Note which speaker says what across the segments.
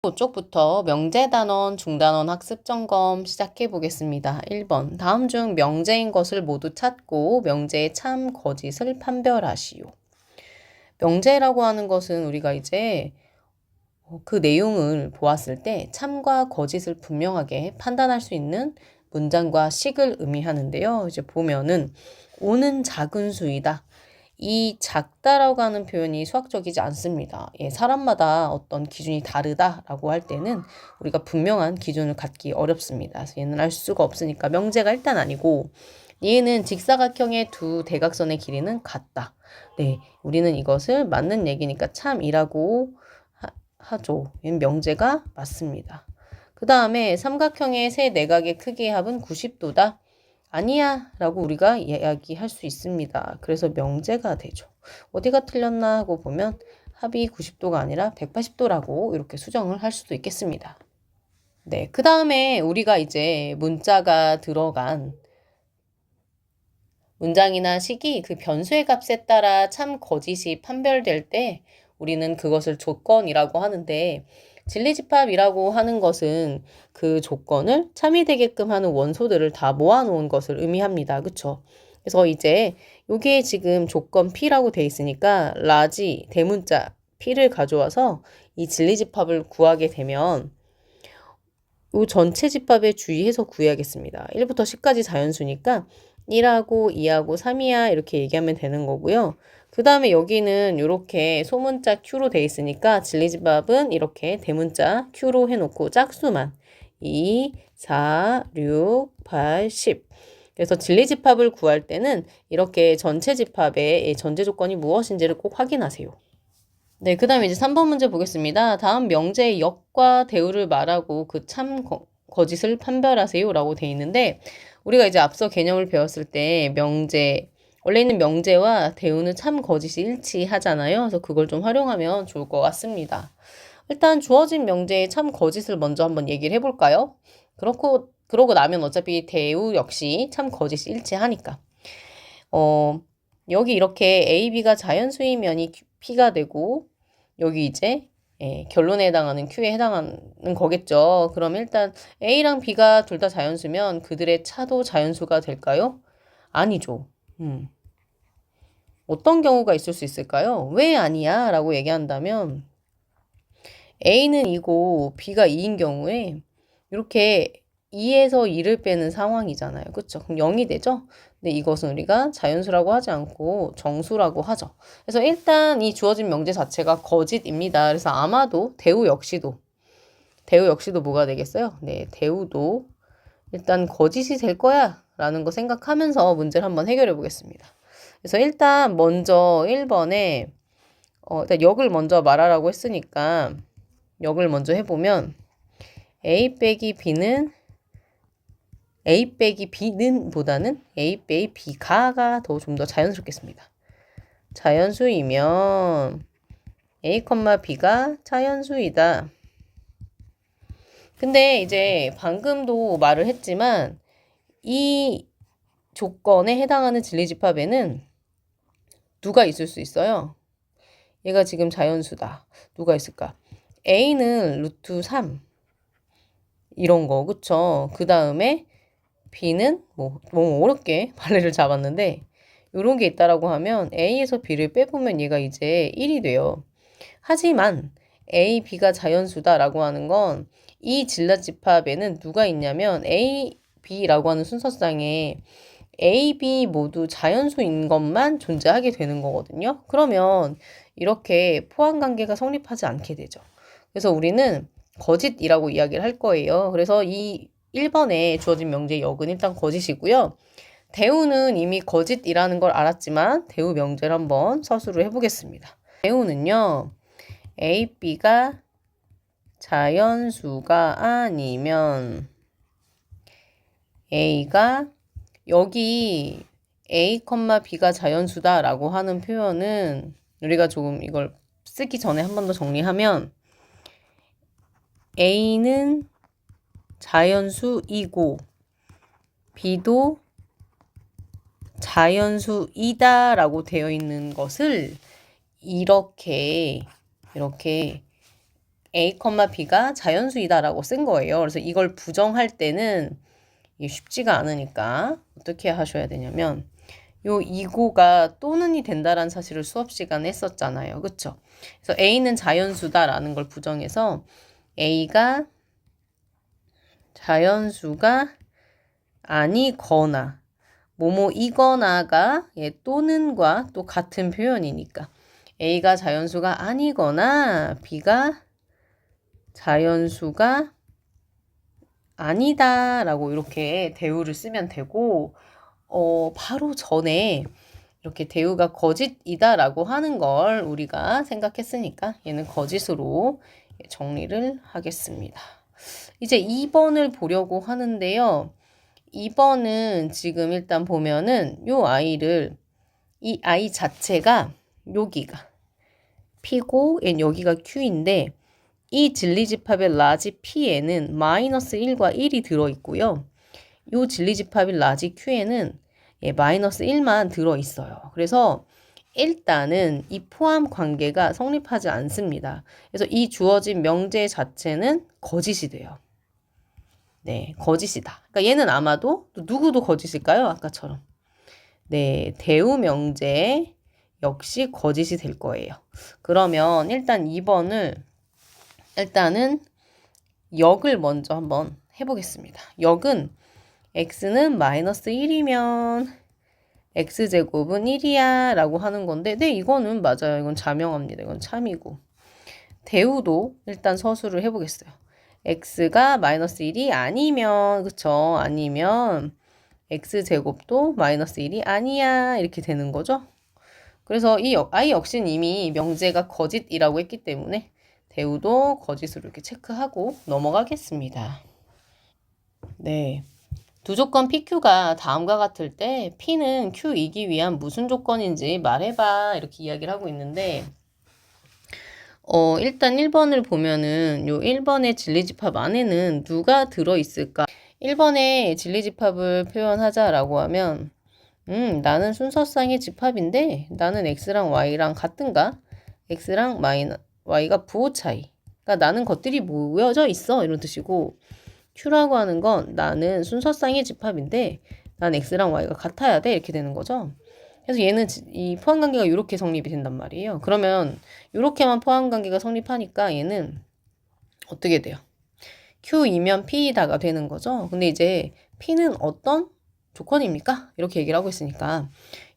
Speaker 1: 이쪽부터 명제단원, 중단원 학습 점검 시작해 보겠습니다. 1번. 다음 중 명제인 것을 모두 찾고 명제의 참, 거짓을 판별하시오. 명제라고 하는 것은 우리가 이제 그 내용을 보았을 때 참과 거짓을 분명하게 판단할 수 있는 문장과 식을 의미하는데요. 이제 보면은 오는 작은 수이다. 이 작다라고 하는 표현이 수학적이지 않습니다. 예, 사람마다 어떤 기준이 다르다라고 할 때는 우리가 분명한 기준을 갖기 어렵습니다. 그래서 얘는 알 수가 없으니까 명제가 일단 아니고 얘는 직사각형의 두 대각선의 길이는 같다. 네, 우리는 이것을 맞는 얘기니까 참이라고 하죠. 얘는 명제가 맞습니다. 그 다음에 삼각형의 세 내각의 크기의 합은 90도다. 아니야 라고 우리가 이야기할 수 있습니다. 그래서 명제가 되죠. 어디가 틀렸나 하고 보면 합이 90도가 아니라 180도라고 이렇게 수정을 할 수도 있겠습니다. 네, 그 다음에 우리가 이제 문자가 들어간 문장이나 식이 그 변수의 값에 따라 참 거짓이 판별될 때 우리는 그것을 조건이라고 하는데 진리집합이라고 하는 것은 그 조건을 참이 되게끔 하는 원소들을 다 모아놓은 것을 의미합니다. 그쵸? 그래서 이제 여기에 지금 조건 P라고 돼 있으니까 라지 대문자 P를 가져와서 이 진리집합을 구하게 되면 이 전체 집합에 주의해서 구해야겠습니다. 1부터 10까지 자연수니까 1하고 2하고 3이야 이렇게 얘기하면 되는 거고요. 그 다음에 여기는 이렇게 소문자 Q로 돼 있으니까 진리집합은 이렇게 대문자 Q로 해놓고 짝수만 2, 4, 6, 8, 10 그래서 진리집합을 구할 때는 이렇게 전체 집합의 전제 조건이 무엇인지를 꼭 확인하세요. 네, 그 다음에 이제 3번 문제 보겠습니다. 다음 명제의 역과 대우를 말하고 그 참 거짓을 판별하세요 라고 돼 있는데 우리가 이제 앞서 개념을 배웠을 때 명제 원래 있는 명제와 대우는 참 거짓이 일치하잖아요. 그래서 그걸 좀 활용하면 좋을 것 같습니다. 일단 주어진 명제의 참 거짓을 먼저 한번 얘기를 해볼까요? 그러고 나면 어차피 대우 역시 참 거짓이 일치하니까. 여기 이렇게 A, B가 자연수이면이 P가 되고 여기 이제 결론에 해당하는 Q에 해당하는 거겠죠. 그럼 일단 A랑 B가 둘 다 자연수면 그들의 차도 자연수가 될까요? 아니죠. 어떤 경우가 있을 수 있을까요? 왜 아니야? 라고 얘기한다면 A는 2고 B가 2인 경우에 이렇게 2에서 2를 빼는 상황이잖아요. 그쵸? 그럼 0이 되죠? 근데 이것은 우리가 자연수라고 하지 않고 정수라고 하죠. 그래서 일단 이 주어진 명제 자체가 거짓입니다. 그래서 아마도 대우 역시도 뭐가 되겠어요? 네, 대우도 일단 거짓이 될 거야 라는 거 생각하면서 문제를 한번 해결해 보겠습니다. 그래서 일단 먼저 1번에 일단 역을 먼저 말하라고 했으니까 역을 먼저 해보면 A 빼기 B는 보다는 A 빼기 B가가 좀 더 자연스럽겠습니다. 자연수이면 A, B가 자연수이다. 근데 이제 방금도 말을 했지만 이 조건에 해당하는 진리집합에는 누가 있을 수 있어요? 얘가 지금 자연수다. 누가 있을까? A는 루트 3 이런 거 그쵸? 그 다음에 B는 너무 어렵게 발레를 잡았는데 이런 게 있다라고 하면 A에서 B를 빼보면 얘가 이제 1이 돼요. 하지만 A, B가 자연수다라고 하는 건 이 진라집합에는 누가 있냐면 A, B라고 하는 순서상에 A, B 모두 자연수인 것만 존재하게 되는 거거든요. 그러면 이렇게 포함관계가 성립하지 않게 되죠. 그래서 우리는 거짓이라고 이야기를 할 거예요. 그래서 이 1번에 주어진 명제의 역은 일단 거짓이고요. 대우는 이미 거짓이라는 걸 알았지만 대우 명제를 한번 서술을 해보겠습니다. 대우는요. A, B가 자연수가 아니면 A가 여기 A, B가 자연수다라고 하는 표현은 우리가 조금 이걸 쓰기 전에 한 번 더 정리하면 A는 자연수이고 B도 자연수이다라고 되어 있는 것을 이렇게 A, B가 자연수이다라고 쓴 거예요. 그래서 이걸 부정할 때는 이게 쉽지가 않으니까 어떻게 하셔야 되냐면 요 이고가 또는이 된다라는 사실을 수업 시간에 했었잖아요. 그쵸? 그래서 A는 자연수다라는 걸 부정해서 A가 자연수가 아니거나 뭐뭐이거나가 또는과 또 같은 표현이니까 A가 자연수가 아니거나 B가 자연수가 아니다라고 이렇게 대우를 쓰면 되고 바로 전에 이렇게 대우가 거짓이다라고 하는 걸 우리가 생각했으니까 얘는 거짓으로 정리를 하겠습니다. 이제 2번을 보려고 하는데요. 2번은 지금 일단 보면은 이 아이 자체가 여기가 P고 여기가 Q인데 이 진리집합의 라지 P에는 마이너스 1과 1이 들어있고요. 이 진리집합의 라지 Q에는 마이너스 1만 들어있어요. 그래서 일단은 이 포함 관계가 성립하지 않습니다. 그래서 이 주어진 명제 자체는 거짓이 돼요. 네, 거짓이다. 그러니까 얘는 아마도 또 누구도 거짓일까요? 아까처럼. 네, 대우 명제 역시 거짓이 될 거예요. 그러면 일단 2번을 일단은 역을 먼저 한번 해보겠습니다. 역은 x는 마이너스 1이면 x제곱은 1이야 라고 하는 건데 네, 이거는 맞아요. 이건 자명합니다. 이건 참이고. 대우도 일단 서술을 해보겠어요. x가 마이너스 1이 아니면 그쵸? 아니면 x제곱도 마이너스 1이 아니야 이렇게 되는 거죠. 그래서 이 I 역시는 이미 명제가 거짓이라고 했기 때문에 대우도 거짓으로 이렇게 체크하고 넘어가겠습니다. 네. 두 조건 PQ가 다음과 같을 때 P는 Q이기 위한 무슨 조건인지 말해봐 이렇게 이야기를 하고 있는데 일단 1번을 보면은 요 1번의 진리집합 안에는 누가 들어있을까? 1번의 진리집합을 표현하자라고 하면 나는 순서상의 집합인데 나는 x랑 y랑 같은가? x랑 y가 부호 차이. 그러니까 나는 것들이 모여져 있어 이런 뜻이고 q라고 하는 건 나는 순서상의 집합인데 난 x랑 y가 같아야 돼 이렇게 되는 거죠. 그래서 얘는 이 포함관계가 이렇게 성립이 된단 말이에요. 그러면 이렇게만 포함관계가 성립하니까 얘는 어떻게 돼요? q이면 p다가 되는 거죠. 근데 이제 p는 어떤 조건입니까? 이렇게 얘기를 하고 있으니까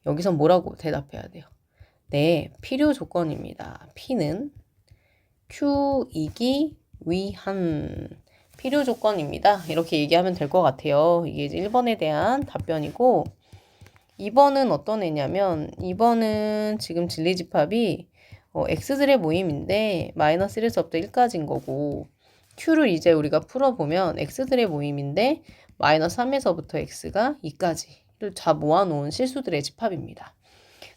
Speaker 1: 여기서 뭐라고 대답해야 돼요? 네, 필요 조건입니다. P는 Q이기 위한 필요 조건입니다. 이렇게 얘기하면 될 것 같아요. 이게 이제 1번에 대한 답변이고 2번은 어떤 애냐면 2번은 지금 진리집합이 x들의 모임인데 마이너스 1에서부터 1까지인 거고 q를 이제 우리가 풀어보면 x들의 모임인데 마이너스 3에서부터 x가 2까지를 다 모아놓은 실수들의 집합입니다.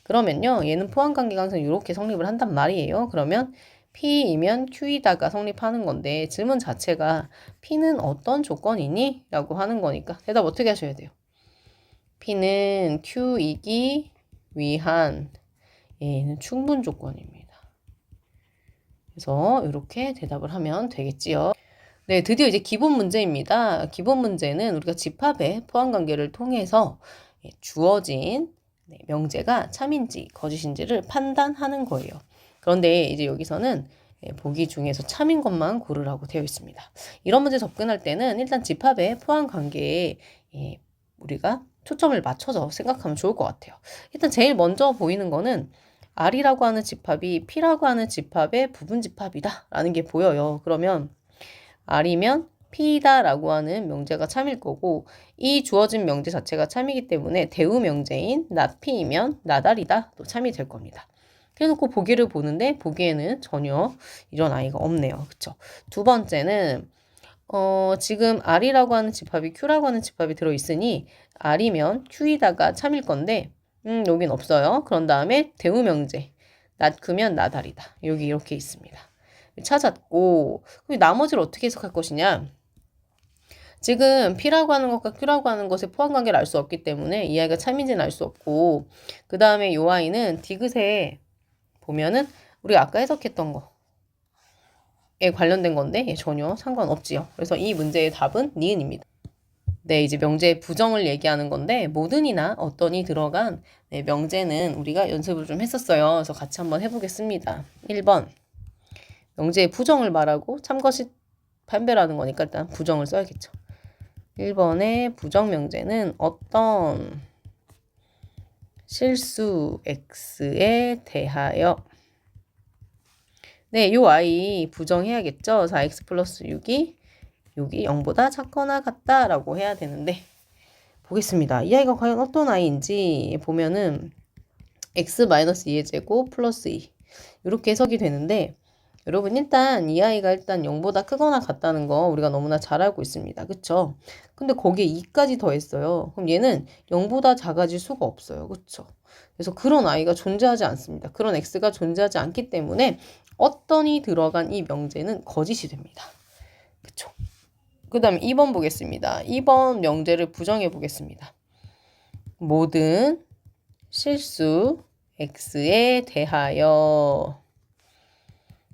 Speaker 1: 그러면요. 얘는 포함관계가 항상 이렇게 성립을 한단 말이에요. 그러면 P이면 Q이다가 성립하는 건데 질문 자체가 P는 어떤 조건이니? 라고 하는 거니까 대답 어떻게 하셔야 돼요? P는 Q이기 위한 얘는 충분 조건입니다. 그래서 이렇게 대답을 하면 되겠지요. 네, 드디어 이제 기본 문제입니다. 기본 문제는 우리가 집합의 포함관계를 통해서 주어진 명제가 참인지 거짓인지를 판단하는 거예요. 그런데 이제 여기서는 보기 중에서 참인 것만 고르라고 되어 있습니다. 이런 문제 접근할 때는 일단 집합의 포함관계에 우리가 초점을 맞춰서 생각하면 좋을 것 같아요. 일단 제일 먼저 보이는 거는 R이라고 하는 집합이 P라고 하는 집합의 부분 집합이다 라는 게 보여요. 그러면 R이면 P다라고 하는 명제가 참일 거고 이 주어진 명제 자체가 참이기 때문에 대우 명제인 not P이면 not R이다 또 참이 될 겁니다. 그래놓고 보기를 보는데 보기에는 전혀 이런 아이가 없네요. 그쵸? 두 번째는 지금 R이라고 하는 집합이 Q라고 하는 집합이 들어있으니 R이면 Q이다가 참일 건데 여긴 없어요. 그런 다음에 대우 명제 not Q면 not R이다. 여기 이렇게 있습니다. 찾았고 그럼 나머지를 어떻게 해석할 것이냐? 지금 P라고 하는 것과 Q라고 하는 것의 포함관계를 알 수 없기 때문에 이 아이가 참인지는 알 수 없고 그 다음에 이 아이는 디귿에 보면은 우리가 아까 해석했던 거 관련된 건데 전혀 상관없지요. 그래서 이 문제의 답은 니은입니다. 네, 이제 명제의 부정을 얘기하는 건데 모든이나 어떤이 들어간 명제는 우리가 연습을 좀 했었어요. 그래서 같이 한번 해보겠습니다. 1번 명제의 부정을 말하고 참것이 판별하는 거니까 일단 부정을 써야겠죠. 1번의 부정 명제는 어떤 실수 x에 대하여 네, 요 i 부정해야겠죠. 4x 플러스 6이 0보다 작거나 같다라고 해야 되는데 보겠습니다. 이 아이가 과연 어떤 아이인지 보면은 x-2의 제곱 플러스 2 이렇게 해석이 되는데 여러분 일단 이 아이가 일단 0보다 크거나 같다는 거 우리가 너무나 잘 알고 있습니다. 그쵸? 근데 거기에 2까지 더했어요. 그럼 얘는 0보다 작아질 수가 없어요. 그쵸? 그래서 그런 아이가 존재하지 않습니다. 그런 x가 존재하지 않기 때문에 어떤이 들어간 이 명제는 거짓이 됩니다. 그쵸? 그 다음에 2번 보겠습니다. 2번 명제를 부정해 보겠습니다. 모든 실수 x에 대하여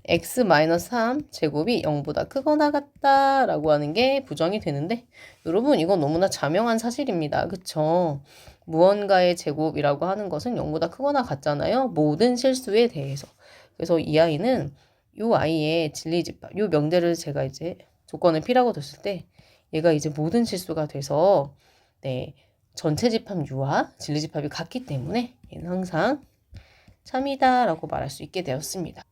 Speaker 1: x-3 제곱이 0보다 크거나 같다 라고 하는 게 부정이 되는데 여러분 이건 너무나 자명한 사실입니다. 그쵸? 무언가의 제곱이라고 하는 것은 0보다 크거나 같잖아요. 모든 실수에 대해서. 그래서 이 아이는 이 아이의 진리집합, 이 명제를 제가 이제 조건을 P라고 뒀을 때 얘가 이제 모든 실수가 돼서 네, 전체 집합 U와 진리집합이 같기 때문에 얘는 항상 참이다라고 말할 수 있게 되었습니다.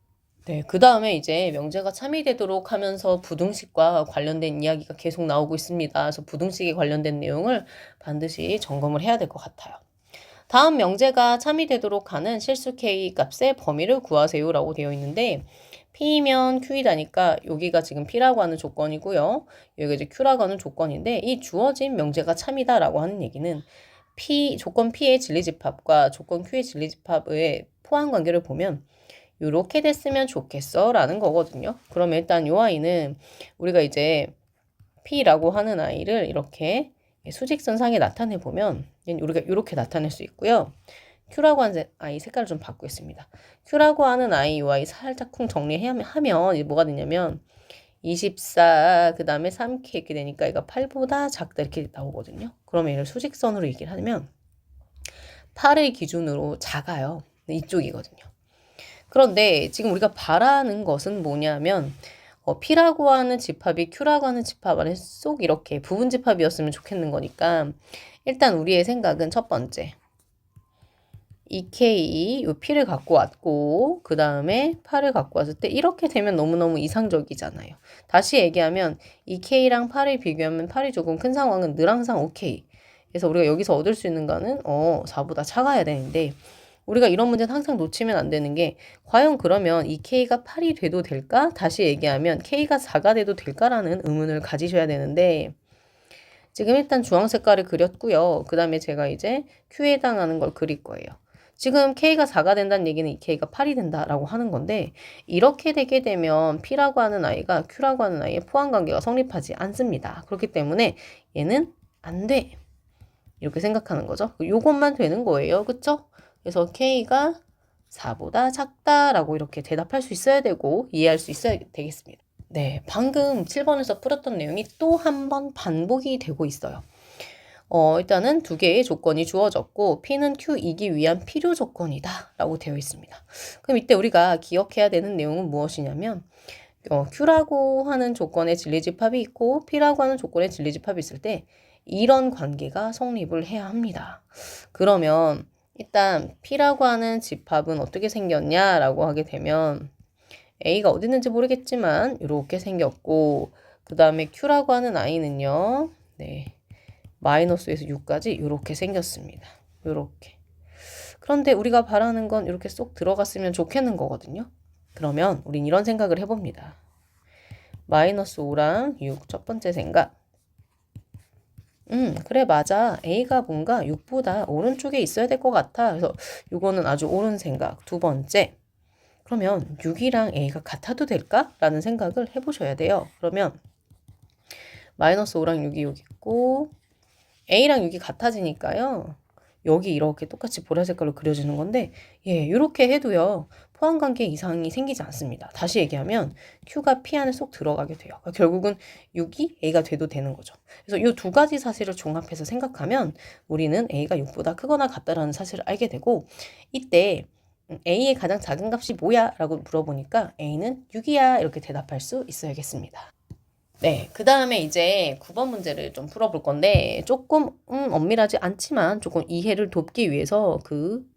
Speaker 1: 네, 그 다음에 이제 명제가 참이 되도록 하면서 부등식과 관련된 이야기가 계속 나오고 있습니다. 그래서 부등식에 관련된 내용을 반드시 점검을 해야 될 것 같아요. 다음 명제가 참이 되도록 하는 실수 k 값의 범위를 구하세요라고 되어 있는데 P면 Q이다니까 여기가 지금 P라고 하는 조건이고요. 여기가 이제 Q라고 하는 조건인데 이 주어진 명제가 참이다라고 하는 얘기는 조건 P의 진리집합과 조건 Q의 진리집합의 포함 관계를 보면 이렇게 됐으면 좋겠어 라는 거거든요. 그러면 일단 이 아이는 우리가 이제 P라고 하는 아이를 이렇게 수직선상에 나타내 보면 우리가 이렇게 나타낼 수 있고요. Q라고 하는 아이 색깔을 좀 바꾸겠습니다. Q라고 하는 아이 이 아이 살짝 쿵 정리하면 뭐가 되냐면 24 그 다음에 3K 이렇게 되니까 얘가 8보다 작다 이렇게 나오거든요. 그러면 얘를 수직선으로 얘기를 하면 8의 기준으로 작아요. 이쪽이거든요. 그런데 지금 우리가 바라는 것은 뭐냐면 P라고 하는 집합이 Q라고 하는 집합 안에 쏙 이렇게 부분 집합이었으면 좋겠는 거니까 일단 우리의 생각은 첫 번째 이 K, 요 P를 갖고 왔고 그 다음에 8을 갖고 왔을 때 이렇게 되면 너무너무 이상적이잖아요. 다시 얘기하면 이 K랑 8을 비교하면 8이 조금 큰 상황은 늘 항상 오케이. 그래서 우리가 여기서 얻을 수 있는 거는 4보다 작아야 되는데 우리가 이런 문제는 항상 놓치면 안 되는 게 과연 그러면 이 K가 8이 돼도 될까? 다시 얘기하면 K가 4가 돼도 될까라는 의문을 가지셔야 되는데 지금 일단 주황 색깔을 그렸고요. 그 다음에 제가 이제 Q에 해당하는 걸 그릴 거예요. 지금 K가 4가 된다는 얘기는 이 K가 8이 된다라고 하는 건데 이렇게 되게 되면 P라고 하는 아이가 Q라고 하는 아이의 포함관계가 성립하지 않습니다. 그렇기 때문에 얘는 안 돼. 이렇게 생각하는 거죠. 요것만 되는 거예요. 그쵸? 그래서 K가 4보다 작다라고 이렇게 대답할 수 있어야 되고 이해할 수 있어야 되겠습니다. 네, 방금 7번에서 풀었던 내용이 또 한 번 반복이 되고 있어요. 일단은 두 개의 조건이 주어졌고 P는 Q이기 위한 필요 조건이다 라고 되어 있습니다. 그럼 이때 우리가 기억해야 되는 내용은 무엇이냐면 Q라고 하는 조건의 진리집합이 있고 P라고 하는 조건의 진리집합이 있을 때 이런 관계가 성립을 해야 합니다. 그러면 일단 P라고 하는 집합은 어떻게 생겼냐라고 하게 되면 A가 어디 있는지 모르겠지만 이렇게 생겼고 그 다음에 Q라고 하는 아이는요. 네. 마이너스에서 6까지 이렇게 생겼습니다. 이렇게. 그런데 우리가 바라는 건 이렇게 쏙 들어갔으면 좋겠는 거거든요. 그러면 우린 이런 생각을 해봅니다. 마이너스 5랑 6 첫 번째 생각. 그래 맞아. A가 뭔가 6보다 오른쪽에 있어야 될 것 같아. 그래서 이거는 아주 옳은 생각. 두 번째. 그러면 6이랑 A가 같아도 될까? 라는 생각을 해보셔야 돼요. 그러면 마이너스 5랑 6이 여기 있고 A랑 6이 같아지니까요. 여기 이렇게 똑같이 보라 색깔로 그려지는 건데 이렇게 해도요. 포항관계 이상이 생기지 않습니다. 다시 얘기하면 Q가 P 안에 쏙 들어가게 돼요. 그러니까 결국은 6이 A가 돼도 되는 거죠. 그래서 이 두 가지 사실을 종합해서 생각하면 우리는 A가 6보다 크거나 같다라는 사실을 알게 되고, 이때 A의 가장 작은 값이 뭐야? 라고 물어보니까 A는 6이야 이렇게 대답할 수 있어야겠습니다. 네, 그 다음에 이제 9번 문제를 좀 풀어볼 건데 조금 엄밀하지 않지만 조금 이해를 돕기 위해서 그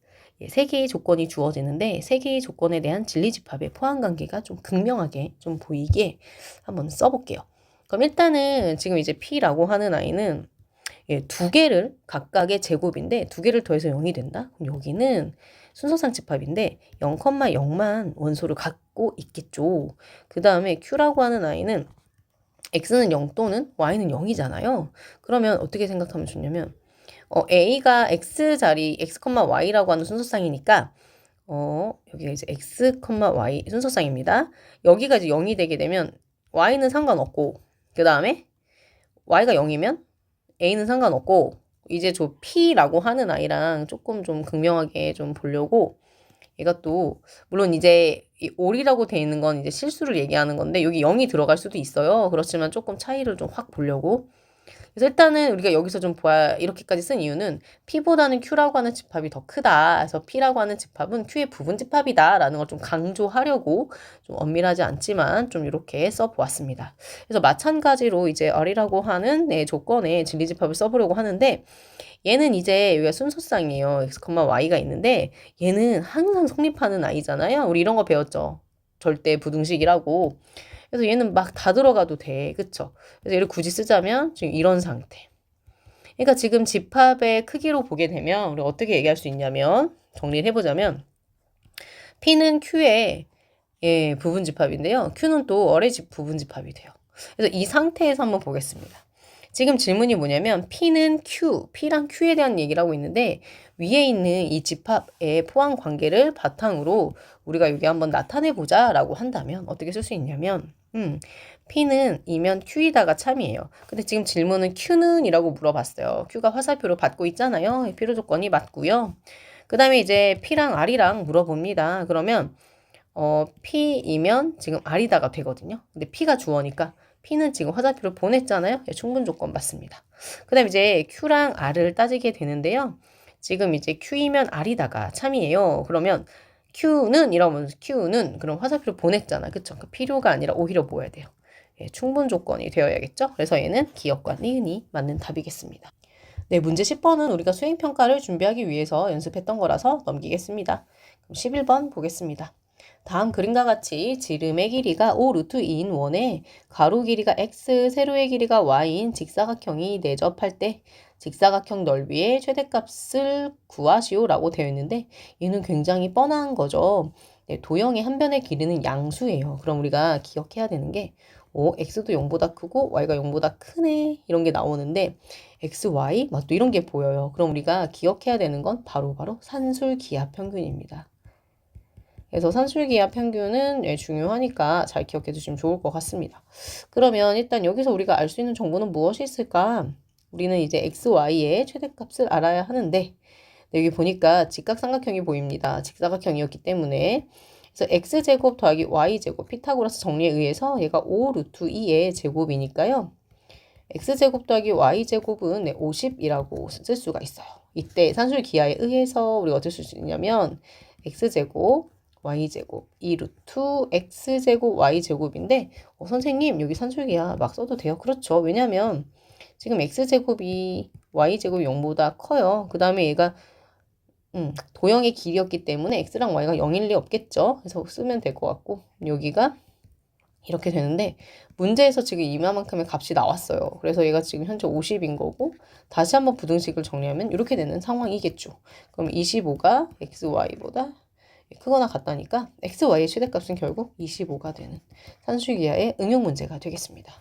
Speaker 1: 세 개의 조건이 주어지는데 세 개의 조건에 대한 진리집합의 포함관계가 좀 극명하게 좀 보이게 한번 써볼게요. 그럼 일단은 지금 이제 P라고 하는 아이는 두 개를 각각의 제곱인데 두 개를 더해서 0이 된다? 그럼 여기는 순서상 집합인데 0,0만 원소를 갖고 있겠죠. 그 다음에 Q라고 하는 아이는 x는 0 또는 y는 0이잖아요. 그러면 어떻게 생각하면 좋냐면 a가 x 자리 x, y라고 하는 순서상이니까 여기가 이제 x, y 순서상입니다. 여기가 이제 0이 되게 되면 y는 상관없고 그 다음에 y가 0이면 a는 상관없고 이제 저 p라고 하는 아이랑 조금 좀 극명하게 좀 보려고 얘가 또 물론 이제 이 올이라고 돼 있는 건 이제 실수를 얘기하는 건데 여기 0이 들어갈 수도 있어요. 그렇지만 조금 차이를 좀 확 보려고. 그래서 일단은 우리가 여기서 좀 보아 이렇게까지 쓴 이유는 P보다는 Q라고 하는 집합이 더 크다. 그래서 P라고 하는 집합은 Q의 부분 집합이다라는 걸 좀 강조하려고 좀 엄밀하지 않지만 좀 이렇게 써보았습니다. 그래서 마찬가지로 이제 R이라고 하는 조건의 진리집합을 써보려고 하는데 얘는 이제 여기가 순서상이에요. x, y가 있는데 얘는 항상 성립하는 아이잖아요. 우리 이런 거 배웠죠. 절대 부등식이라고. 그래서 얘는 막 다 들어가도 돼. 그쵸? 그래서 얘를 굳이 쓰자면 지금 이런 상태. 그러니까 지금 집합의 크기로 보게 되면 우리 어떻게 얘기할 수 있냐면 정리를 해보자면 P는 Q의 부분 집합인데요. Q는 또 어의 부분 집합이 돼요. 그래서 이 상태에서 한번 보겠습니다. 지금 질문이 뭐냐면 P는 Q, P랑 Q에 대한 얘기를 하고 있는데 위에 있는 이 집합의 포함 관계를 바탕으로 우리가 여기 한번 나타내보자 라고 한다면 어떻게 쓸 수 있냐면 P는 이면 Q이다가 참이에요. 근데 지금 질문은 Q는 이라고 물어봤어요. Q가 화살표로 받고 있잖아요. 필요 조건이 맞고요. 그 다음에 이제 P랑 R이랑 물어봅니다. 그러면 P이면 지금 R이다가 되거든요. 근데 P가 주어니까 P는 지금 화살표를 보냈잖아요. 충분 조건 맞습니다. 그 다음에 이제 Q랑 R을 따지게 되는데요. 지금 이제 Q이면 R이다가 참이에요. 그러면 Q는 이러면 Q는 그럼 화살표를 보냈잖아. 그쵸? 그러니까 필요가 아니라 오히려 뭐야 돼요? 충분 조건이 되어야겠죠? 그래서 얘는 기역과 니은이 맞는 답이겠습니다. 네, 문제 10번은 우리가 수행평가를 준비하기 위해서 연습했던 거라서 넘기겠습니다. 그럼 11번 보겠습니다. 다음 그림과 같이 지름의 길이가 5 루트 2인 원에 가로 길이가 x, 세로의 길이가 y인 직사각형이 내접할 때 직사각형 넓이의 최대값을 구하시오라고 되어 있는데 얘는 굉장히 뻔한 거죠. 네, 도형의 한 변의 길이는 양수예요. 그럼 우리가 기억해야 되는 게 x도 0보다 크고 y가 0보다 크네 이런 게 나오는데 x, y 또 이런 게 보여요. 그럼 우리가 기억해야 되는 건 바로 산술기하 평균입니다. 그래서 산술기하 평균은 중요하니까 잘 기억해 두시면 좋을 것 같습니다. 그러면 일단 여기서 우리가 알 수 있는 정보는 무엇이 있을까? 우리는 이제 x, y의 최대값을 알아야 하는데 여기 보니까 직각삼각형이 보입니다. 직사각형이었기 때문에 그래서 x제곱 더하기 y제곱 피타고라스 정리에 의해서 얘가 5 루트 2의 제곱이니까요. x제곱 더하기 y제곱은 50이라고 쓸 수가 있어요. 이때 산술기하에 의해서 우리가 어떻게 쓸 수 있냐면 x제곱 y제곱 2 루트 x제곱 y제곱인데 선생님 여기 산술기하 막 써도 돼요? 그렇죠. 왜냐면 지금 x제곱이 y제곱이 0보다 커요. 그 다음에 얘가 도형의 길이였기 때문에 x랑 y가 0일 리 없겠죠. 그래서 쓰면 될 것 같고 여기가 이렇게 되는데 문제에서 지금 이만큼의 값이 나왔어요. 그래서 얘가 지금 현재 50인 거고 다시 한번 부등식을 정리하면 이렇게 되는 상황이겠죠. 그럼 25가 xy보다 크거나 같다니까 xy의 최대값은 결국 25가 되는 산술기하의 응용 문제가 되겠습니다.